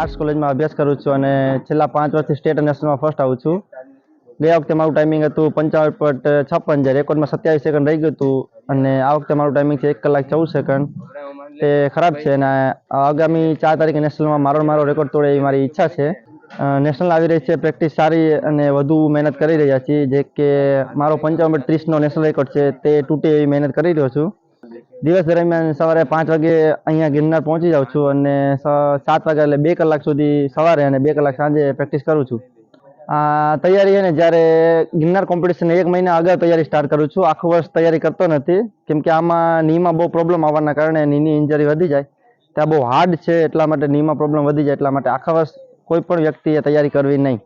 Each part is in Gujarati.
આર્ટ્સ કોલેજમાં અભ્યાસ કરું છું અને છેલ્લા 5 વર્ષથી સ્ટેટ અને નેશનલમાં ફર્સ્ટ આવું છું. ગયા વખતે મારું ટાઈમિંગ હતું 55.56, જ્યારે રેકોર્ડમાં 27 સેકન્ડ રહી ગયું હતું. અને આ વખતે મારું ટાઈમિંગ છે 1 કલાક 14 સેકન્ડ. તે ખરાબ છે અને આગામી 4 તારીખે નેશનલમાં મારો રેકોર્ડ તોડે એવી મારી ઈચ્છા છે. નેશનલ આવી રહી છે, પ્રેક્ટિસ સારી અને વધુ મહેનત કરી રહ્યા છીએ. જે કે મારો 55.30નો નેશનલ રેકોર્ડ છે તે તૂટે એવી મહેનત કરી રહ્યો છું. દિવસ દરમિયાન સવારે 5 વાગે અહીંયા ગિરનાર પહોંચી જાઉં છું અને 7 વાગ્યા એટલે 2 કલાક સુધી સવારે અને 2 કલાક સાંજે પ્રેક્ટિસ કરું છું. આ તૈયારી છે ને, જ્યારે ગિરનાર કોમ્પિટિશન 1 મહિના અગાઉ તૈયારી સ્ટાર્ટ કરું છું. આખું વર્ષ તૈયારી કરતો નથી, કેમ કે આમાં નીમાં બહુ પ્રોબ્લેમ આવવાના કારણે નીની ઇન્જરી વધી જાય. ત્યાં બહુ હાર્ડ છે, એટલા માટે નીમાં પ્રોબ્લેમ વધી જાય. એટલા માટે આખા વર્ષ કોઈ પણ વ્યક્તિએ તૈયારી કરવી નહીં.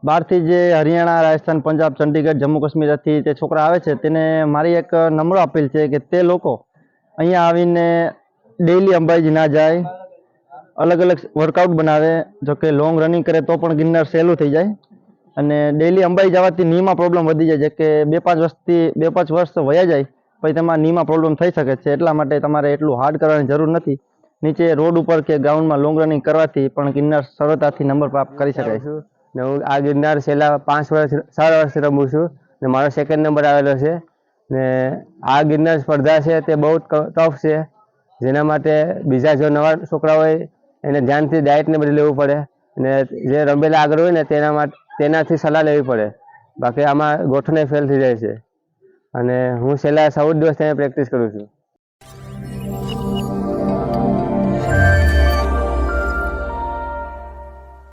બહારથી જે હરિયાણા, રાજસ્થાન, પંજાબ, ચંડીગઢ, જમ્મુ કાશ્મીરથી તે છોકરા આવે છે, તેને મારી એક નમ્ર અપીલ છે કે તે લોકો અહીંયા આવીને ડેઈલી અંબાજી ના જાય, અલગ અલગ વર્કઆઉટ બનાવે. જો કે લોંગ રનિંગ કરે તો પણ ગિરનાર સહેલું થઈ જાય. અને ડેઈલી અંબાજી જવાથી નીમાં પ્રોબ્લેમ વધી જાય. જે કે 2-5 વર્ષ વયા જાય પછી તેમાં નીમાં પ્રોબ્લેમ થઈ શકે છે. એટલા માટે તમારે એટલું હાર્ડ કરવાની જરૂર નથી. નીચે રોડ ઉપર કે ગ્રાઉન્ડમાં લોંગ રનિંગ કરવાથી પણ ગિરનાર સરળતાથી નંબર પ્રાપ્ત કરી શકાય છે. હું આ ગિરનાર છેલ્લા 6 વર્ષથી રમું છું ને મારો 2nd નંબર આવેલો છે. ને આ ગિરનાર સ્પર્ધા છે તે બહુ ટફ છે, જેના માટે બીજા જો નવા છોકરા હોય એને ધ્યાનથી ડાયટ ને બધું લેવું પડે. ને જે રમેલા આગળ હોય ને તેનાથી સલાહ લેવી પડે. બાકી આમાં ગોઠવણ ફેલ થઈ જાય છે. અને હું છેલ્લા 14 દિવસ ત્યાં પ્રેક્ટિસ કરું છું.